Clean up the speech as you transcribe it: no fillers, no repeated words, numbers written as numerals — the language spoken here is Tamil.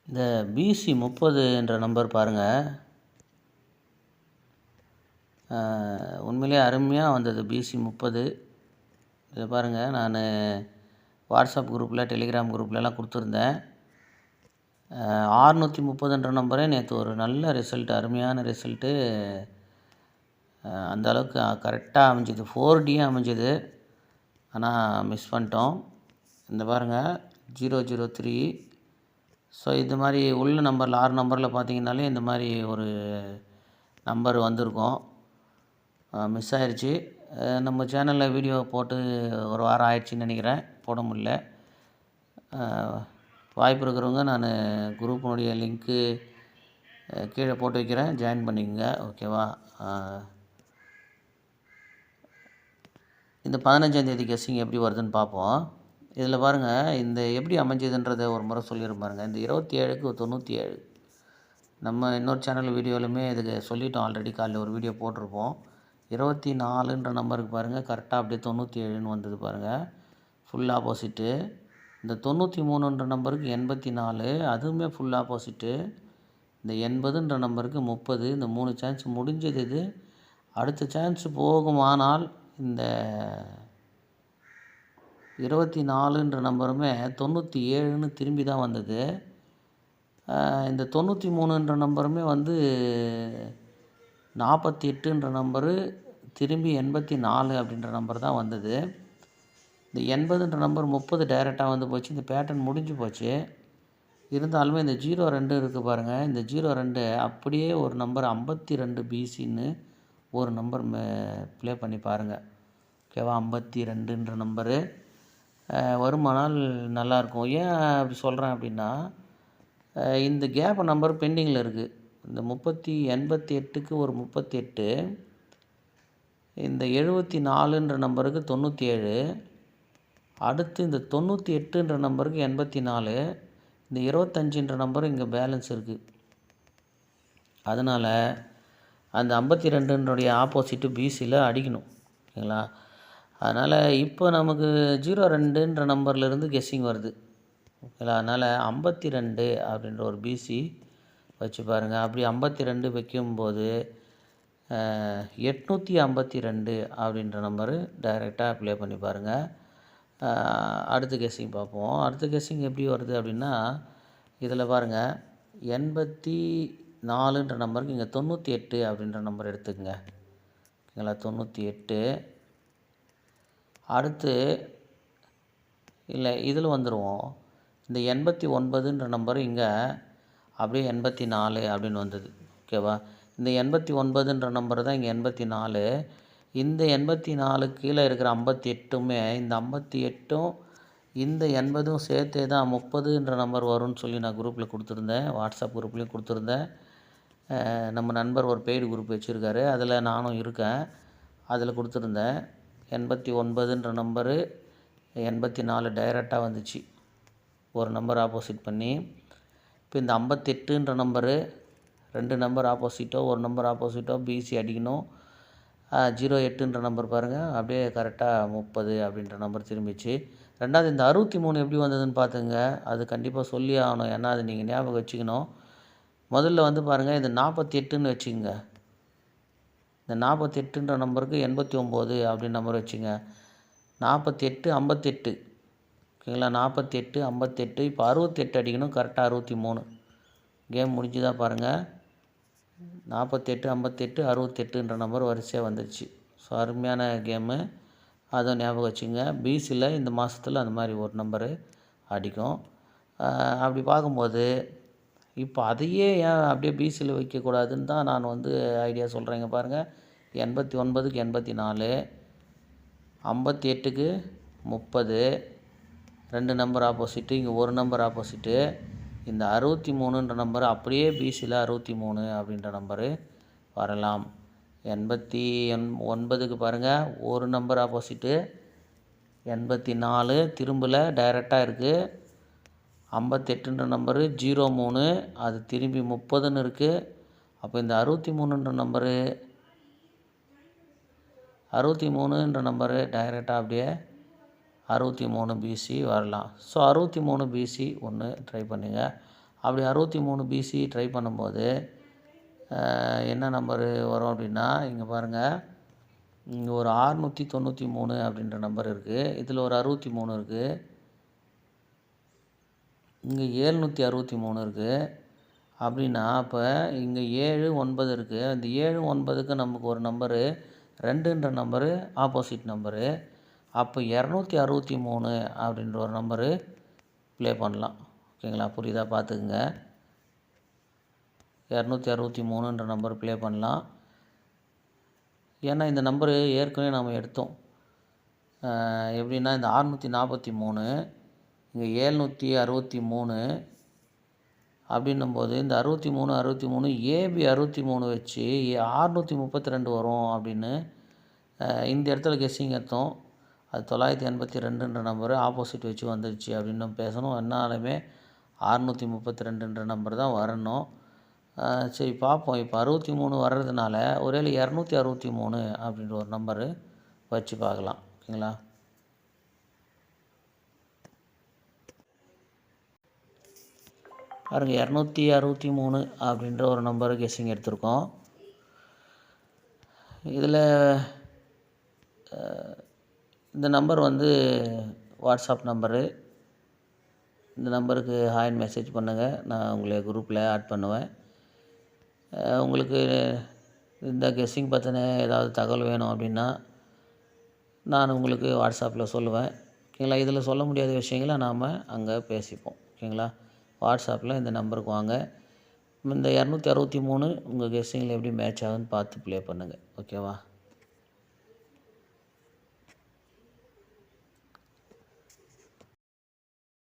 இந்த பிசி 30 என்ற நம்பர் பாருங்கள், உண்மையிலே அருமையாக வந்தது. பிசி 30 இதை பாருங்கள், நான் வாட்ஸ்அப் குரூப்பில் டெலிகிராம் குரூப்லலாம் கொடுத்துருந்தேன். 630 என்ற நம்பரே நேற்று ஒரு நல்ல ரிசல்ட், அருமையான ரிசல்ட்டு. அந்த அளவுக்கு கரெக்டாக அமைஞ்சிது, 4D அமைஞ்சிது. ஆனால் மிஸ் பண்ணிட்டோம். இந்த பாருங்கள் 003. ஸோ இது மாதிரி உள்ள நம்பரில் 6 நம்பரில் பார்த்தீங்கன்னாலே இந்த மாதிரி ஒரு நம்பர் வந்திருக்கும். மிஸ் ஆயிடுச்சு. நம்ம சேனலில் வீடியோ போட்டு ஒரு வாரம் ஆயிடுச்சுன்னு நினைக்கிறேன், போட முடியல. வாய்ப்பு இருக்கிறவங்க நான் குரூப்பினுடைய லிங்க்கு கீழே போட்டு வைக்கிறேன், ஜாயின் பண்ணிக்கோங்க, ஓகேவா? இந்த 15ஆந்தேதி கெஸ்ஸிங் எப்படி வருதுன்னு பார்ப்போம். இதில் பாருங்கள், இந்த எப்படி அமைஞ்சதுன்றதை ஒரு முறை சொல்லிடும் பாருங்கள். இந்த 27க்கு 97 நம்ம இன்னொரு சேனல் வீடியோவிலுமே இதுக்கு சொல்லிட்டோம், ஆல்ரெடி காலையில் ஒரு வீடியோ போட்டிருப்போம். 24ன்ற நம்பருக்கு பாருங்கள், கரெக்டாக அப்படியே 97ன்னு வந்தது பாருங்கள், ஃபுல் ஆப்போசிட்டு. இந்த 93ன்ற நம்பருக்கு 84, அதுவுமே ஃபுல் ஆப்போசிட்டு. இந்த 80ன்ற நம்பருக்கு 30. இந்த 3 சான்ஸ் முடிஞ்சது. இது அடுத்த சான்ஸ் போகுமானால் இந்த 24ன்ற நம்பருமே 97ன்னு திரும்பி தான் வந்தது. இந்த 93ன்ற நம்பருமே 48ன்ற நம்பரு திரும்பி 84 அப்படின்ற நம்பர் தான் வந்தது. இந்த 80ன்ற நம்பர் 30 டைரெக்டாக வந்து போச்சு. இந்த பேட்டர்ன் முடிஞ்சு போச்சு. இருந்தாலுமே இந்த 02 இருக்குது பாருங்கள், இந்த 02 அப்படியே ஒரு நம்பர் 52 பிசின்னு ஒரு நம்பர் ப்ளே பண்ணி பாருங்கள், ஓகேவா? 52ன்ற நம்பரு வருமானால் நல்லாயிருக்கும். ஏன் அப்படி சொல்கிறேன் அப்படின்னா, இந்த கேப் நம்பர் பெண்டிங்கில் இருக்குது. இந்த 88க்கு ஒரு 38, இந்த 74ன்ற நம்பருக்கு 97, அடுத்து இந்த 98ன்ற நம்பருக்கு 84, இந்த 25ன்ற நம்பரும் இங்கே பேலன்ஸ் இருக்குது. அதனால் அந்த 52னுடைய ஆப்போசிட்டு பிசியில் அடிக்கணும், ஓகேங்களா? அதனால் இப்போ நமக்கு 02ன்ற நம்பர்லேருந்து கெஸ்ஸிங் வருது, ஓகேங்களா? அதனால் 52 அப்படின்ற ஒரு பிசி வச்சு பாருங்கள். அப்படி 52 வைக்கும்போது 852 அப்படின்ற நம்பரு டைரெக்டாக ப்ளே பண்ணி பாருங்கள். அடுத்த கெஸ்ஸிங் பார்ப்போம். அடுத்த கெஸ்ஸிங் எப்படி வருது அப்படின்னா, இதில் பாருங்கள் 84ன்ற நம்பருக்கு இங்கே 98 அப்படின்ற நம்பர் எடுத்துக்கங்க, ஓகேங்களா? 98. அடுத்து இல்லை இதில் வந்துடுவோம். இந்த 89ன்ற நம்பரு இங்கே அப்படியே 84 அப்படின்னு வந்தது, ஓகேவா? இந்த 89ன்ற நம்பர் தான் இங்கே 84. இந்த 84 கீழே இருக்கிற 58மே, இந்த 58ம் இந்த 80ம் சேர்த்தே தான் 30ன்ற நம்பர் வரும்னு சொல்லி நான் குரூப்பில் கொடுத்துருந்தேன், வாட்ஸ்அப் குரூப்லேயும் கொடுத்துருந்தேன். நம்ம நண்பர் ஒரு பெய்டு குரூப் வச்சுருக்காரு, அதில் நானும் இருக்கேன், அதில் கொடுத்துருந்தேன். 89ன்ற நம்பரு 84 டைரெக்டாக வந்துச்சு, ஒரு நம்பர் ஆப்போசிட் பண்ணி. இப்போ இந்த 58ன்ற நம்பரு 2 நம்பர் ஆப்போசிட்டோ ஒரு நம்பர் ஆப்போசிட்டோ பிசி அடிக்கணும். 08ன்ற நம்பர் பாருங்கள், அப்படியே கரெக்டாக 30 அப்படின்ற நம்பர் திரும்பிச்சு. ரெண்டாவது இந்த 63 எப்படி வந்ததுன்னு பார்த்துங்க, அது கண்டிப்பாக சொல்லி ஆகணும், ஏன்னா அது நீங்கள் ஞாபகம் வச்சுக்கணும். முதல்ல பாருங்கள், இது 48ன்னு வச்சுக்கோங்க. இந்த 48ன்ற நம்பருக்கு 89 அப்படின்னு நம்பர் வச்சுங்க. 48 58, ஓகேங்களா? 48 58, இப்போ 68 அடிக்கணும், கரெக்டாக 63. கேம் முடிஞ்சுதா பாருங்கள், 48 58 68ன்ற நம்பர் வரிசையாக வந்துடுச்சு. ஸோ அருமையான கேமு, அதை ஞாபகம் வச்சுங்க. பிசியில் இந்த மாதத்தில் அந்த மாதிரி ஒரு நம்பரு அடிக்கும். அப்படி பார்க்கும்போது இப்போ அதையே ஏன் அப்படியே பிசியில் வைக்கக்கூடாதுன்னு தான் நான் ஐடியா சொல்கிறேங்க பாருங்கள். 89க்கு 84, 58க்கு 30, 2 நம்பர் ஆப்போசிட்டு, இங்கே ஒரு நம்பர் ஆப்போசிட்டு. இந்த 63ன்ற நம்பர் அப்படியே பிசியில் 63 அப்படின்ற நம்பரு வரலாம். 89க்கு பாருங்கள், ஒரு நம்பர் ஆப்போசிட்டு, 84 திரும்பல, டைரெக்டாக இருக்குது. 58ன்ற நம்பரு 03, அது திரும்பி 30ன்னு இருக்குது. அப்போ இந்த 63ன்ற நம்பரு 63ன்ற நம்பரு டைரெக்டாக அப்படியே 63 பிசி வரலாம். ஸோ 63 பிசி ஒன்று ட்ரை பண்ணுங்கள். அப்படி 63 பிசி ட்ரை பண்ணும்போது என்ன நம்பரு வரும் அப்படின்னா, இங்கே பாருங்கள், இங்கே ஒரு 693 அப்படின்ற நம்பர் இருக்குது. இதில் ஒரு 63 இருக்குது. இங்கே 763 இருக்குது. அப்படின்னா அப்போ இங்கே 7 9 இருக்குது. இந்த 7 9க்கு நமக்கு ஒரு நம்பரு 2ன்ற நம்பரு ஆப்போசிட் நம்பரு. அப்போ 263 அப்படின்ற ஒரு நம்பரு ப்ளே பண்ணலாம். ஓகேங்களா? புரியுதா? பார்த்துக்குங்க. 263ன்ற நம்பர் ப்ளே பண்ணலாம். ஏன்னா இந்த நம்பரு ஏற்கனவே நம்ம எடுத்தோம். எப்படின்னா இந்த 643 இங்கே 763 அப்படின்னும்போது இந்த 63 ஏபி 63 வச்சு 632 வரும் அப்படின்னு இந்த இடத்துல கெஸ்ஸிங் எடுத்தோம். அது 982ன்ற நம்பரு ஆப்போசிட் வச்சு வந்துடுச்சு அப்படின்னு நம்ம பேசணும். என்னாலுமே 632ன்ற நம்பர் தான் வரணும். சரி பார்ப்போம். இப்போ 63 வர்றதுனால ஒருவேளை 263 அப்படின்ற ஒரு நம்பரு வச்சு பார்க்கலாம். ஓகேங்களா? பாருங்க, 263 அப்படின்ற ஒரு நம்பரு கெஸ்ஸிங் எடுத்திருக்கோம். இதில் இந்த நம்பர் வந்து வாட்ஸ்அப் நம்பரு. இந்த நம்பருக்கு ஹாய்னு மெசேஜ் பண்ணுங்கள். நான் உங்களை குரூப்பில் ஆட் பண்ணுவேன். உங்களுக்கு இந்த கெஸ்ஸிங் பற்றின ஏதாவது தகவல் வேணும் அப்படின்னா நான் உங்களுக்கு வாட்ஸ்அப்பில் சொல்லுவேன். ஓகேங்களா? இதில் சொல்ல முடியாத விஷயங்களை நாம் அங்கே பேசிப்போம். ஓகேங்களா? வாட்ஸ்அப்பில் இந்த நம்பருக்கு வாங்க. இந்த 263 உங்கள் கெஸ்ஸிங்கில் எப்படி மேட்ச் ஆகுதுன்னு பார்த்து ப்ளே பண்ணுங்கள். ஓகேவா?